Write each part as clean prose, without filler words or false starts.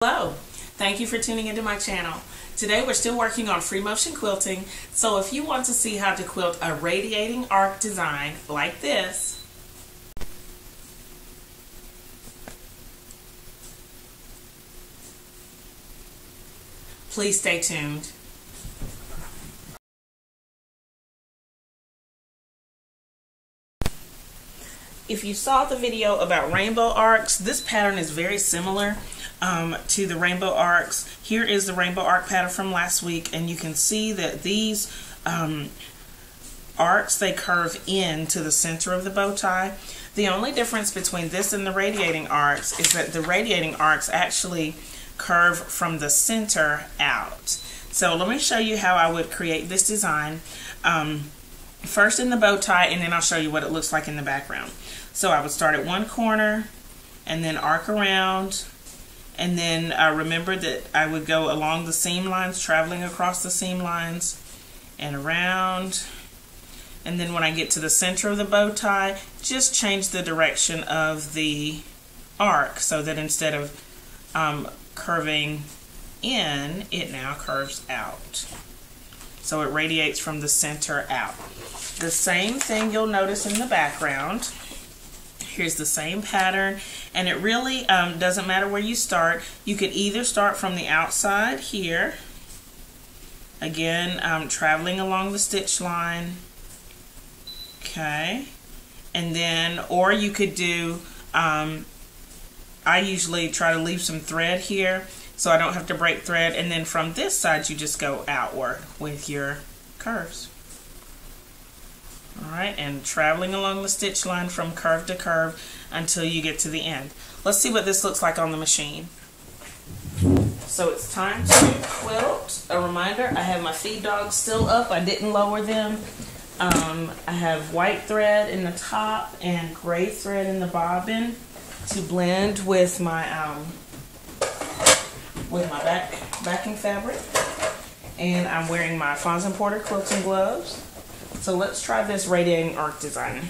Hello, thank you for tuning into my channel. Today we're still working on free motion quilting, so if you want to see how to quilt a radiating arc design like this, please stay tuned. If you saw the video about rainbow arcs, this pattern is very similar to the rainbow arcs. Here is the rainbow arc pattern from last week, and you can see that these arcs, they curve in to the center of the bow tie. The only difference between this and the radiating arcs is that the radiating arcs actually curve from the center out. So let me show you how I would create this design. First in the bow tie, and then I'll show you what it looks like in the background. So I would start at one corner and then arc around, and then remember that I would go along the seam lines, traveling across the seam lines and around. And then when I get to the center of the bow tie, just change the direction of the arc so that instead of curving in, it now curves out. So it radiates from the center out. The same thing you'll notice in the background. Here's the same pattern, and it really doesn't matter where you start. You could either start from the outside here, again traveling along the stitch line, okay, and then, or you could do, I usually try to leave some thread here so I don't have to break thread, and then from this side you just go outward with your curves. Alright, and traveling along the stitch line from curve to curve until you get to the end. Let's see what this looks like on the machine. So it's time to quilt. A reminder, I have my feed dogs still up. I didn't lower them. I have white thread in the top and gray thread in the bobbin to blend with my backing fabric. And I'm wearing my Fons and Porter quilting gloves. So let's try this radiating arc design.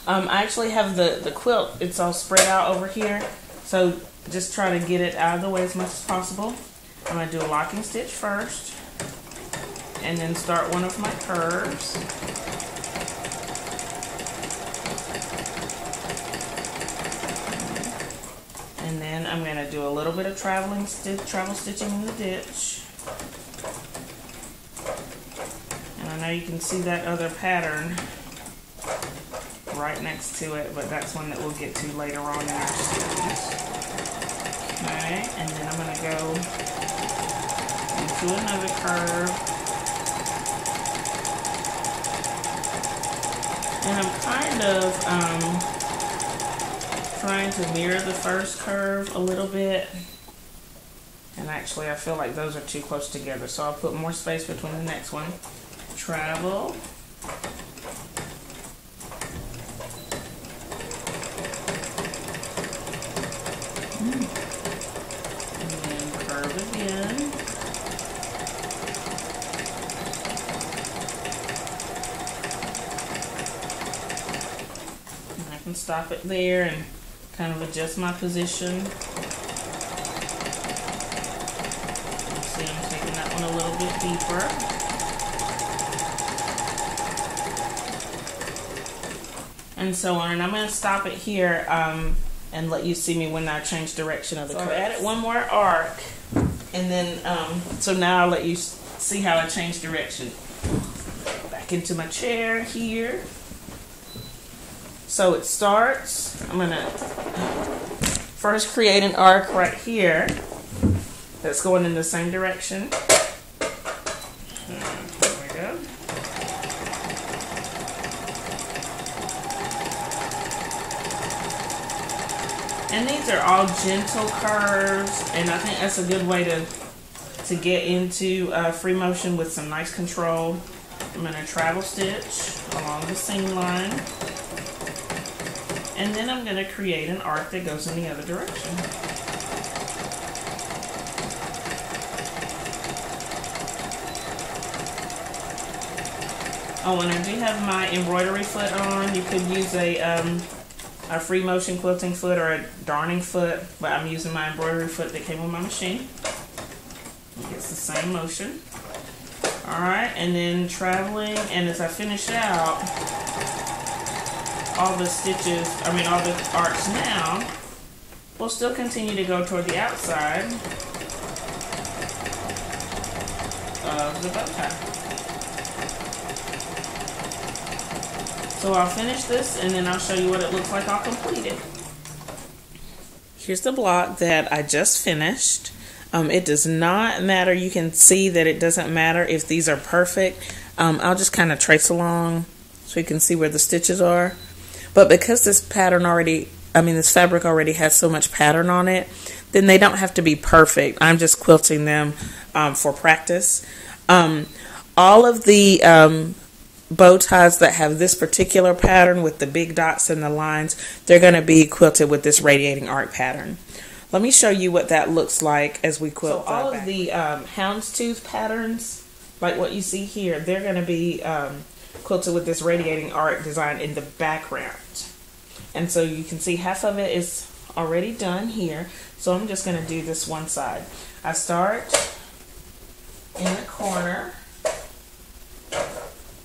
I actually have the quilt, it's all spread out over here, so just try to get it out of the way as much as possible. I'm going to do a locking stitch first, and then start one of my curves. And then I'm going to do a little bit of travel stitching in the ditch. I know you can see that other pattern right next to it, but that's one that we'll get to later on in our series. Okay, and then I'm going to go into another curve. And I'm kind of trying to mirror the first curve a little bit. And actually I feel like those are too close together, so I'll put more space between the next one. Travel, and then curve again, and I can stop it there and kind of adjust my position. See, I'm taking that one a little bit deeper. And so on, and I'm going to stop it here and let you see me when I change direction of the curve. I added one more arc, and then so now I'll let you see how I change direction. Back into my chair here. So it starts, I'm going to first create an arc right here that's going in the same direction. There we go. And these are all gentle curves, and I think that's a good way to get into free motion with some nice control. I'm going to travel stitch along the seam line, and then I'm going to create an arc that goes in the other direction. Oh, and I do have my embroidery foot on. You could use a a free motion quilting foot or a darning foot, but I'm using my embroidery foot that came with my machine. It's the same motion. Alright, and then traveling, and as I finish out all the stitches, all the arcs now, will still continue to go toward the outside of the bow tie. So I'll finish this and then I'll show you what it looks like all completed. Here's the block that I just finished. It does not matter. You can see that it doesn't matter if these are perfect. I'll just kind of trace along so you can see where the stitches are. But because this pattern already, this fabric already has so much pattern on it, then they don't have to be perfect. I'm just quilting them for practice. All of the bow ties that have this particular pattern with the big dots and the lines, they're going to be quilted with this radiating arc pattern. Let me show you what that looks like as we quilt. So all of the houndstooth patterns, like what you see here, they're going to be quilted with this radiating arc design in the background. And so you can see half of it is already done here. So I'm just going to do this one side. I start in the corner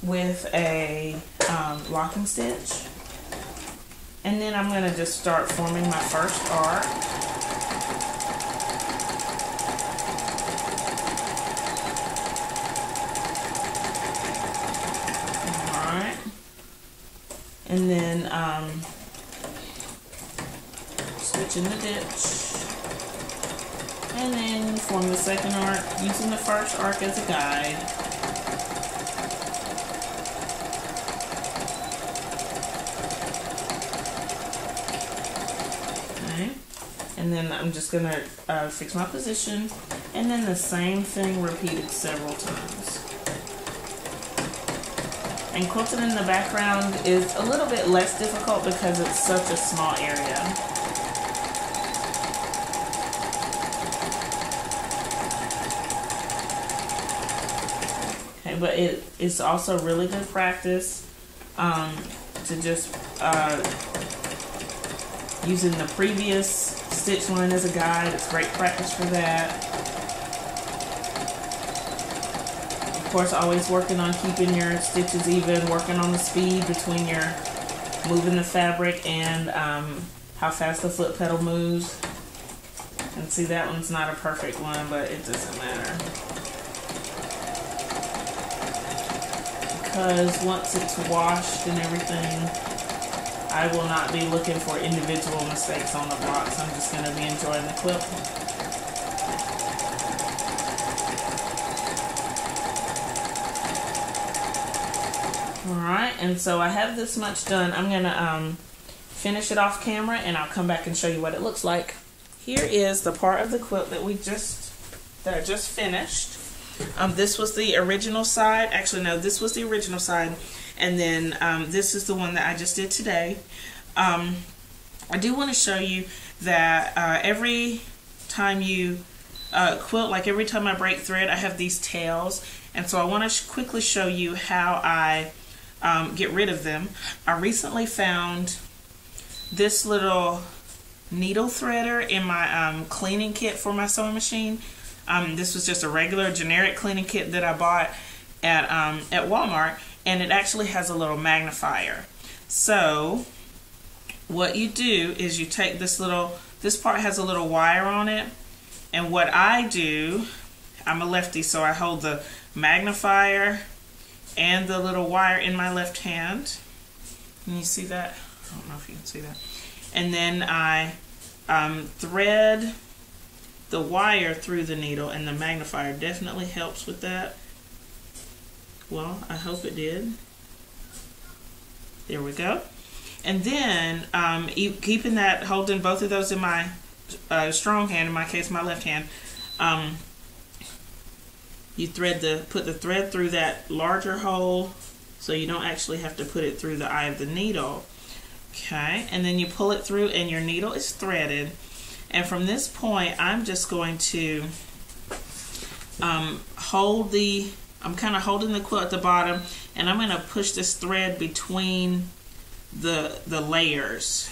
with a locking stitch, and then I'm going to just start forming my first arc. Alright, and then stitch in the ditch, and then form the second arc using the first arc as a guide. And then I'm just going to fix my position, and then the same thing repeated several times. And quilting in the background is a little bit less difficult because it's such a small area. Okay, but it's also really good practice to just using the previous stitch line as a guide. It's great practice for that. Of course, always working on keeping your stitches even, working on the speed between your moving the fabric and how fast the foot pedal moves. And see, that one's not a perfect one, but it doesn't matter. Because once it's washed and everything, I will not be looking for individual mistakes on the blocks. I'm just going to be enjoying the quilt. Alright, and so I have this much done. I'm going to finish it off camera, and I'll come back and show you what it looks like. Here is the part of the quilt that I just finished. This was the original side. Actually, no, this was the original side. And then this is the one that I just did today. I do want to show you that every time you quilt, like every time I break thread, I have these tails. And so I want to quickly show you how I get rid of them. I recently found this little needle threader in my cleaning kit for my sewing machine. This was just a regular generic cleaning kit that I bought at Walmart. And it actually has a little magnifier. So what you do is you take this part has a little wire on it, and what I do, I'm a lefty, so I hold the magnifier and the little wire in my left hand. Can you see that? I don't know if you can see that. And then I thread the wire through the needle, and the magnifier definitely helps with that. Well, I hope it did. There we go. And then keeping that, holding both of those in my strong hand, in my case my left hand, you put the thread through that larger hole, so you don't actually have to put it through the eye of the needle. Okay, and then you pull it through, and your needle is threaded. And from this point, I'm just going to I'm kind of holding the quilt at the bottom, and I'm going to push this thread between the layers.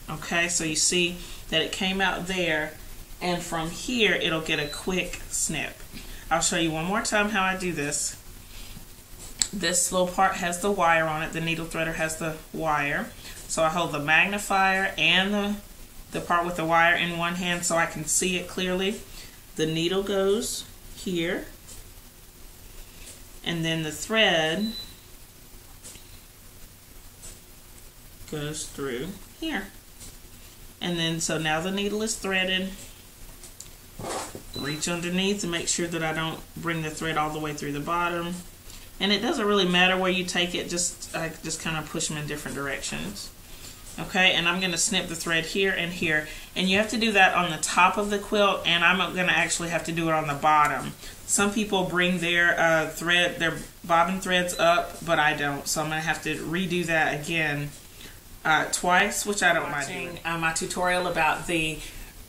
Okay, so you see that it came out there, and from here it'll get a quick snip. I'll show you one more time how I do this. This little part has the wire on it. The needle threader has the wire. So I hold the magnifier and the part with the wire in one hand so I can see it clearly. The needle goes here, and then the thread goes through here. And then so now the needle is threaded. Reach underneath to make sure that I don't bring the thread all the way through the bottom. And it doesn't really matter where you take it, I just kind of push them in different directions. Okay, and I'm going to snip the thread here and here. And you have to do that on the top of the quilt, and I'm going to actually have to do it on the bottom. Some people bring their their bobbin threads up, but I don't. So I'm going to have to redo that again twice, which I don't mind doing. My tutorial about the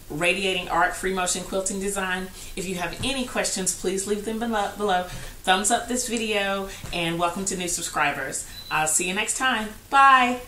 Radiating Art free motion quilting design. If you have any questions, please leave them below. Thumbs up this video, and welcome to new subscribers. I'll see you next time. Bye.